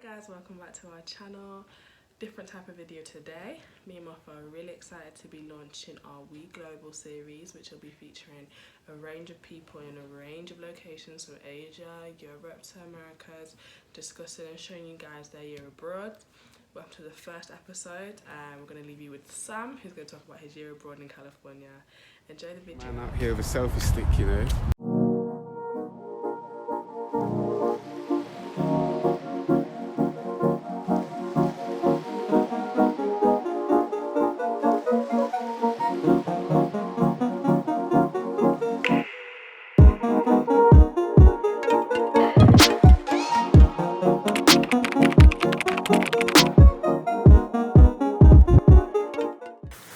guys, welcome back to our channel. Different type of video today. Me and Mofe are really excited to be launching our We Global series, which will be featuring a range of people in a range of locations from Asia, Europe to Americas, discussing and showing you guys their year abroad. Welcome to the first episode, and we're going to leave you with Sam, who's going to talk about his year abroad in California. Enjoy the video. Man out here with a selfie stick, you know.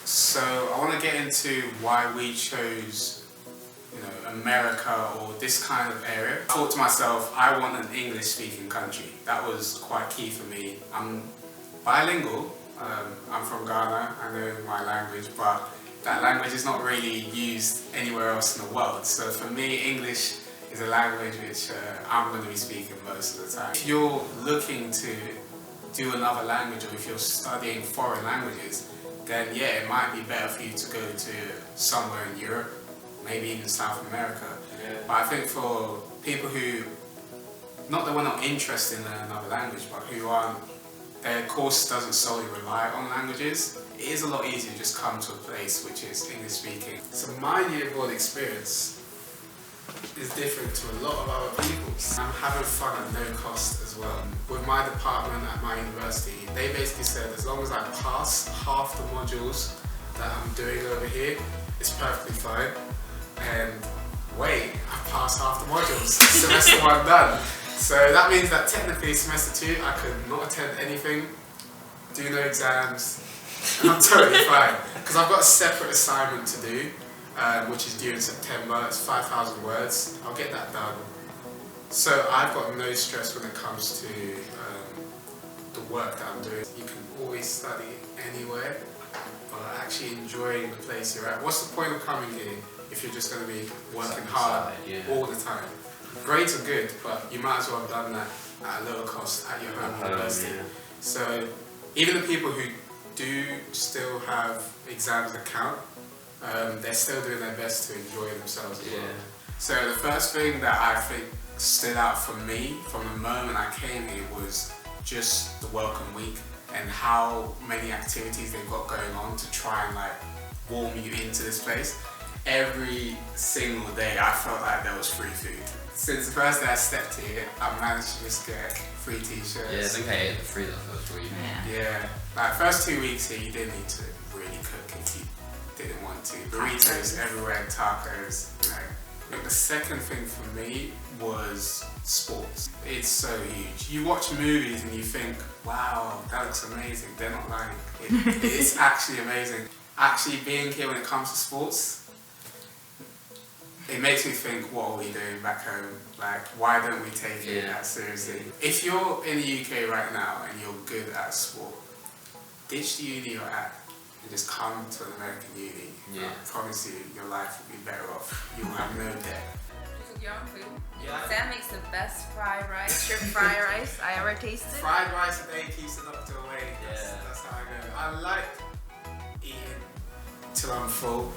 So I want to get into why we chose, America or this kind of area. I thought to myself, I want an English-speaking country. That was quite key for me. I'm bilingual. I'm from Ghana. I know my language, but that language is not really used anywhere else in the world. So for me, English is a language which I'm going to be speaking most of the time. If you're looking to do another language, or if you're studying foreign languages, then yeah, it might be better for you to go to somewhere in Europe, maybe even South America. Yeah. But I think for people who, not that we're not interested in learning another language, but who aren't, their course doesn't solely rely on languages, it is a lot easier to just come to a place which is English speaking. So my year abroad experience is different to a lot of other people's. I'm having fun at no cost as well. With my department at my university, they basically said as long as I pass half the modules that I'm doing over here, it's perfectly fine. And wait, I passed half the modules. Semester 1 done. So that means that technically semester 2 I could not attend anything, do no exams, and I'm totally fine. Because I've got a separate assignment to do, which is due in September. It's 5,000 words. I'll get that done. So I've got no stress when it comes to the work that I'm doing. You can always study anywhere, but actually enjoying the place you're at. What's the point of coming here if you're just going to be working hard all the time? Grades are good, but you might as well have done that at a lower cost at your home university. Yeah. So even the people who do still have exams that count, they're still doing their best to enjoy themselves as well. So the first thing that I think stood out for me from the moment I came here was just the welcome week and how many activities they've got going on to try and warm you into this place. Every single day I felt like there was free food. Since the first day I stepped here, I managed to just get free t-shirts. Yeah, I think I ate the free the first week. Yeah, first 2 weeks here you didn't need to really cook if you didn't want to. Burritos everywhere, tacos, But the second thing for me was sports. It's so huge. You watch movies and you think, wow, that looks amazing. They're not lying. It's actually amazing. Actually being here when it comes to sports, it makes me think, what are we doing back home? Why don't we take it that seriously? If you're in the UK right now and you're good at sport, ditch the uni you're at and just come to an American uni. I promise you, your life will be better off. You will have no debt. You cook your own food. Yeah. Sam makes the best fried rice, shrimp fried rice I ever tasted. Fried rice a day keeps the doctor away. That's how I go. I like eating till I'm full,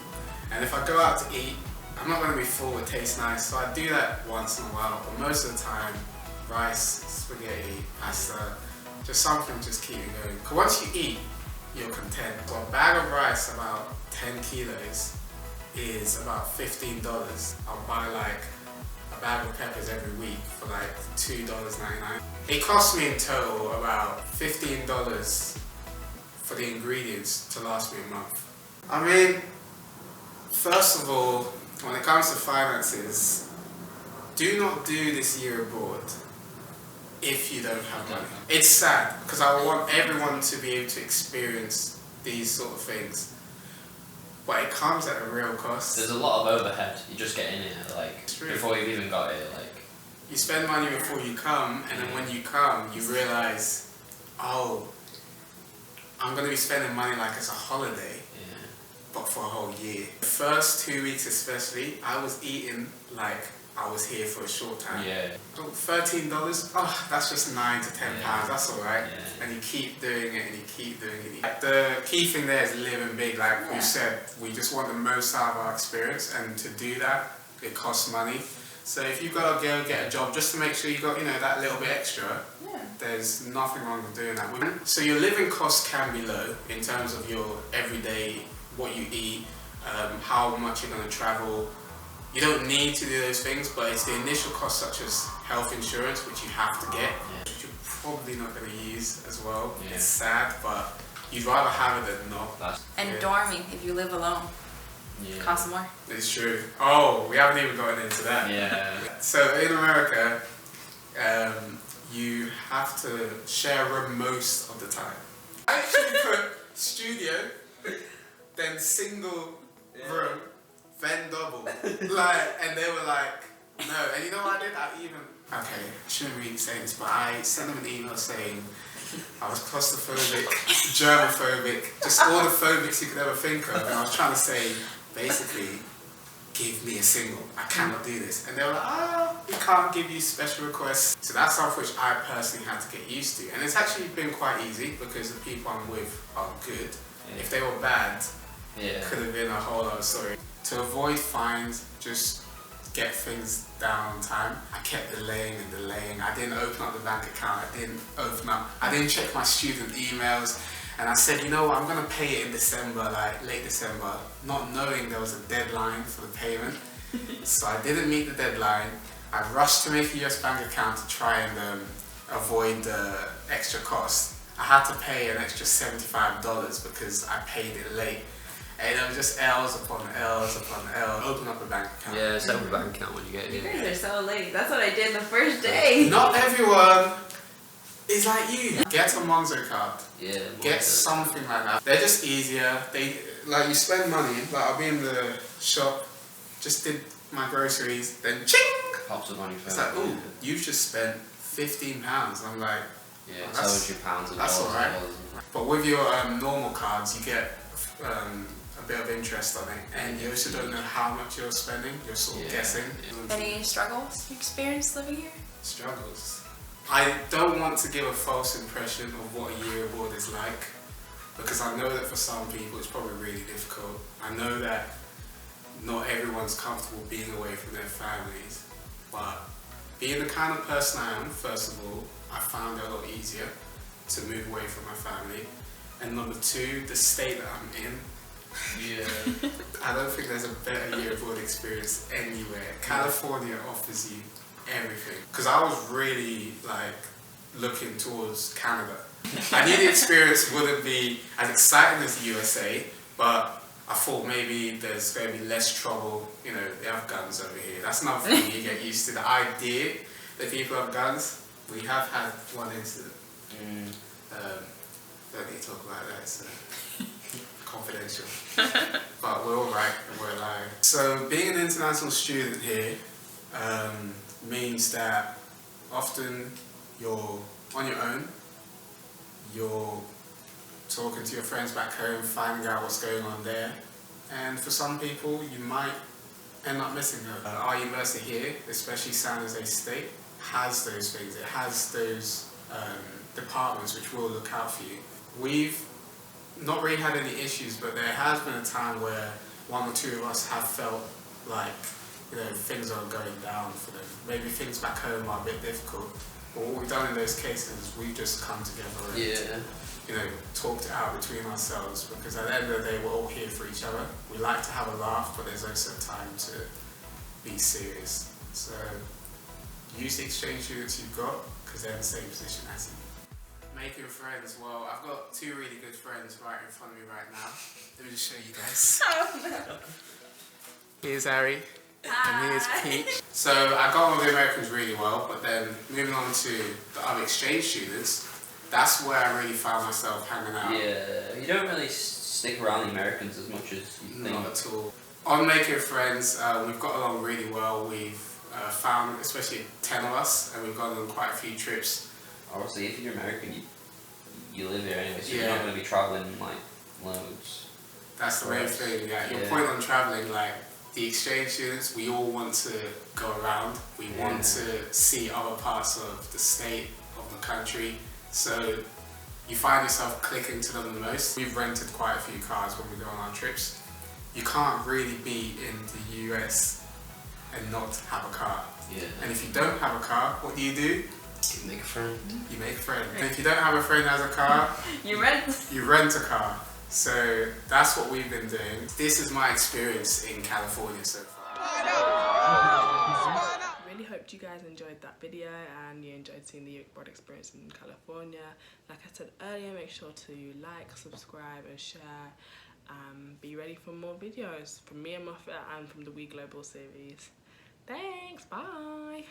and if I go out to eat, I'm not going to be full, it tastes nice, so I do that once in a while, but most of the time, rice, spaghetti, pasta, just something just keep you going. Because once you eat, you're content. So a bag of rice, about 10 kilos, is about $15. I'll buy a bag of peppers every week for $2.99. It costs me in total about $15 for the ingredients to last me a month. I mean, first of all, when it comes to finances, do not do this year abroad if you don't have money. It's sad, because I want everyone to be able to experience these sort of things. But it comes at a real cost. There's a lot of overhead. You just get in it, before you've even got it, You spend money before you come, and then when you come, you realise, oh, I'm going to be spending money like it's a holiday. But for a whole year. The first 2 weeks especially, I was eating I was here for a short time. Yeah. $13, oh, that's just £9 to £10, that's alright. Yeah. And you keep doing it and you keep doing it. The key thing there is living big, like we said, we just want the most out of our experience, and to do that, it costs money. So if you've got to go get a job just to make sure you got, you know, that little bit extra, there's nothing wrong with doing that. So your living costs can be low in terms of your everyday, what you eat, how much you're going to travel. You don't need to do those things, but it's the initial costs such as health insurance, which you have to get, which you're probably not going to use as well. Yeah. It's sad, but you'd rather have it than not. And dorming, if you live alone, costs more. It's true. Oh, we haven't even gotten into that. Yeah. So in America, you have to share a room most of the time. I actually put studio, then single room, then double. And they were like, no. And you know what I did? I shouldn't really say this, but I sent them an email saying I was claustrophobic, germophobic, just all the phobics you could ever think of. And I was trying to say, basically, give me a single. I cannot do this. And they were like, we can't give you special requests. So that's something which I personally had to get used to. And it's actually been quite easy because the people I'm with are good. If they were bad, could have been a whole other story. To avoid fines, just get things down on time. I kept delaying and delaying. I didn't open up the bank account. I didn't check my student emails. And I said, you know what, I'm going to pay it in December, like late December, not knowing there was a deadline for the payment. So I didn't meet the deadline. I rushed to make a US bank account to try and avoid the extra cost. I had to pay an extra $75 because I paid it late. And it was just L's upon L's upon L's. Open up a bank account. Yeah, set up a bank account when you get here. You guys are so late. That's what I did the first day. Not everyone is like you. Get a Monzo card. Yeah. Get something like that. They're just easier. Like you spend money. Like I'll be in the shop, just did my groceries, then ching! Pops up on your phone. It's like, ooh, you've just spent £15. I'm like, yeah, it's £100 and that's alright. But with your normal cards, you get a bit of interest on it, and you also don't know how much you're spending. You're sort of guessing. Any struggles you experienced living here? Struggles. I don't want to give a false impression of what a year abroad is like, because I know that for some people it's probably really difficult. I know that not everyone's comfortable being away from their families, but being the kind of person I am, first of all, I found it a lot easier to move away from my family. And number two, the state that I'm in. Yeah. I don't think there's a better year abroad experience anywhere. California offers you everything. Because I was really like looking towards Canada. I knew the experience wouldn't be as exciting as the USA, but I thought maybe there's going to be less trouble. You know, they have guns over here. That's another thing you get used to. The idea that people have guns. We have had one incident. Don't need to talk about that, it's confidential. But we're alright and we're alive. So being an international student here means that often you're on your own, you're talking to your friends back home, finding out what's going on there, and for some people you might end up missing her. Our university here, especially San Jose State, has those things. It has those departments which will look out for you. We've not really had any issues, but there has been a time where one or two of us have felt like, you know, things are going down for them. Maybe things back home are a bit difficult. But what we've done in those cases is we've just come together and, you know, talked it out between ourselves, because at the end of the day we're all here for each other. We like to have a laugh, but there's also time to be serious. So use the exchange students you've got, because they're in the same position as you. Making friends, well, I've got two really good friends right in front of me right now. Let me just show you guys. Oh no. Here's Harry. Hi. And here's Peach. So I got on with the Americans really well, but then moving on to the other exchange students, that's where I really found myself hanging out. Yeah, you don't really stick around the Americans as much as you think. Not at all. On making friends, we've got along really well. We've found, especially 10 of us, and we've gone on quite a few trips. Obviously, if you're American, you live there anyway, so you're not going to be travelling like loads. That's the main thing, yeah. Your point on travelling, like, the exchange students, we all want to go around. We want to see other parts of the state, of the country. So you find yourself clicking to them the most. We've rented quite a few cars when we go on our trips. You can't really be in the US and not have a car. Yeah. And if you don't have a car, what do? You make a friend. You make a friend. And if you don't have a friend that has a car, You rent. you rent a car. So that's what we've been doing. This is my experience in California so far. Really hoped you guys enjoyed that video and you enjoyed seeing the Yoke Broad experience in California. Like I said earlier, make sure to like, subscribe and share. Be ready for more videos from me and Mofe and from the We Global series. Thanks, bye!